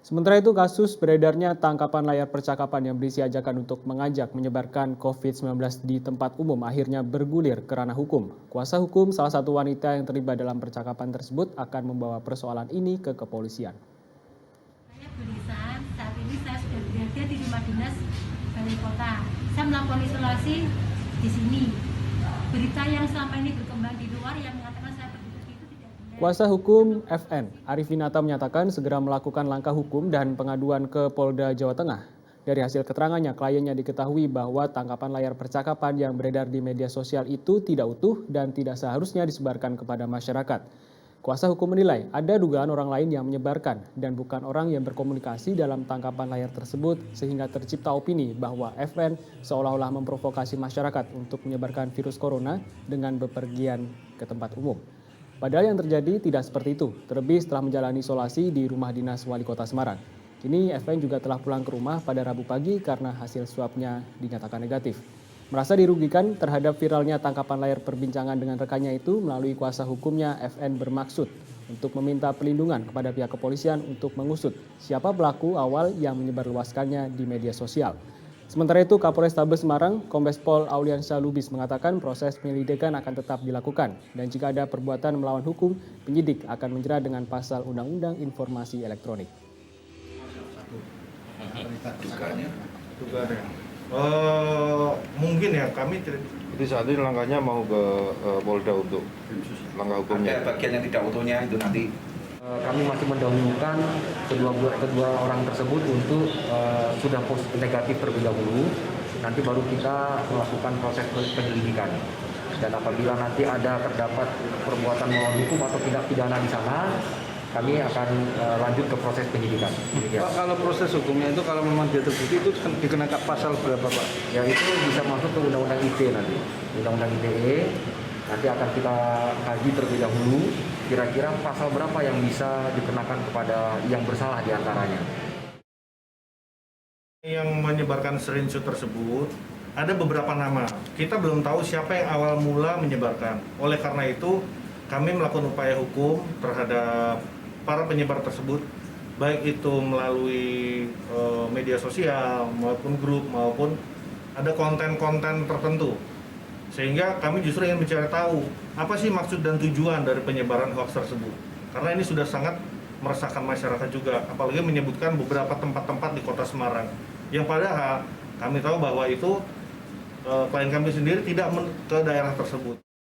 Sementara itu, kasus beredarnya tangkapan layar percakapan yang berisi ajakan untuk mengajak menyebarkan COVID-19 di tempat umum akhirnya bergulir ke ranah hukum. Kuasa hukum salah satu wanita yang terlibat dalam percakapan tersebut akan membawa persoalan ini ke kepolisian. Saya tulisan, saat ini saya sudah berada di rumah dinas Balai Kota. Saya melakukan isolasi di sini. Berita yang selama ini berkembang di luar yang mengatakan saya penduduk itu tidak benar. Kuasa hukum FN, Arifin menyatakan segera melakukan langkah hukum dan pengaduan ke Polda Jawa Tengah. Dari hasil keterangannya, kliennya diketahui bahwa tangkapan layar percakapan yang beredar di media sosial itu tidak utuh dan tidak seharusnya disebarkan kepada masyarakat. Kuasa hukum menilai ada dugaan orang lain yang menyebarkan dan bukan orang yang berkomunikasi dalam tangkapan layar tersebut sehingga tercipta opini bahwa FN seolah-olah memprovokasi masyarakat untuk menyebarkan virus corona dengan bepergian ke tempat umum. Padahal yang terjadi tidak seperti itu, terlebih setelah menjalani isolasi di rumah dinas Wali Kota Semarang. Kini FN juga telah pulang ke rumah pada Rabu pagi karena hasil swabnya dinyatakan negatif. Merasa dirugikan terhadap viralnya tangkapan layar perbincangan dengan rekannya itu, melalui kuasa hukumnya FN bermaksud untuk meminta perlindungan kepada pihak kepolisian untuk mengusut siapa pelaku awal yang menyebarluaskannya di media sosial. Sementara itu, Kapolrestabes Semarang, Kombes Pol Auliansyah Lubis mengatakan proses penyelidikan akan tetap dilakukan dan jika ada perbuatan melawan hukum, penyidik akan menjerat dengan pasal Undang-Undang Informasi Elektronik. Mungkin ya kami Jadi saat ini langkahnya mau ke Polda untuk langkah hukumnya. Ada bagian yang tidak utuhnya itu nanti. Kami masih mendahulukan kedua orang tersebut untuk sudah positif negatif terlebih dahulu. Nanti baru kita melakukan proses penyelidikan. Dan apabila nanti terdapat perbuatan melawan hukum atau tindak pidana di sana, kami akan lanjut ke proses penyidikan. Pak, kalau proses hukumnya itu kalau memang dia terbukti itu dikenakan pasal berapa, Pak? Ya itu bisa masuk ke Undang-Undang ITE nanti. Undang-Undang ITE nanti akan kita kaji terlebih dahulu kira-kira pasal berapa yang bisa dikenakan kepada yang bersalah di antaranya. yang menyebarkan screenshot tersebut ada beberapa nama. Kita belum tahu siapa yang awal mula menyebarkan. Oleh karena itu, kami melakukan upaya hukum terhadap para penyebar tersebut, baik itu melalui media sosial maupun grup maupun ada konten-konten tertentu. Sehingga kami justru ingin mencari tahu apa sih maksud dan tujuan dari penyebaran hoax tersebut. Karena ini sudah sangat meresahkan masyarakat juga, apalagi menyebutkan beberapa tempat-tempat di Kota Semarang. Yang padahal kami tahu bahwa itu klien kami sendiri tidak ke daerah tersebut.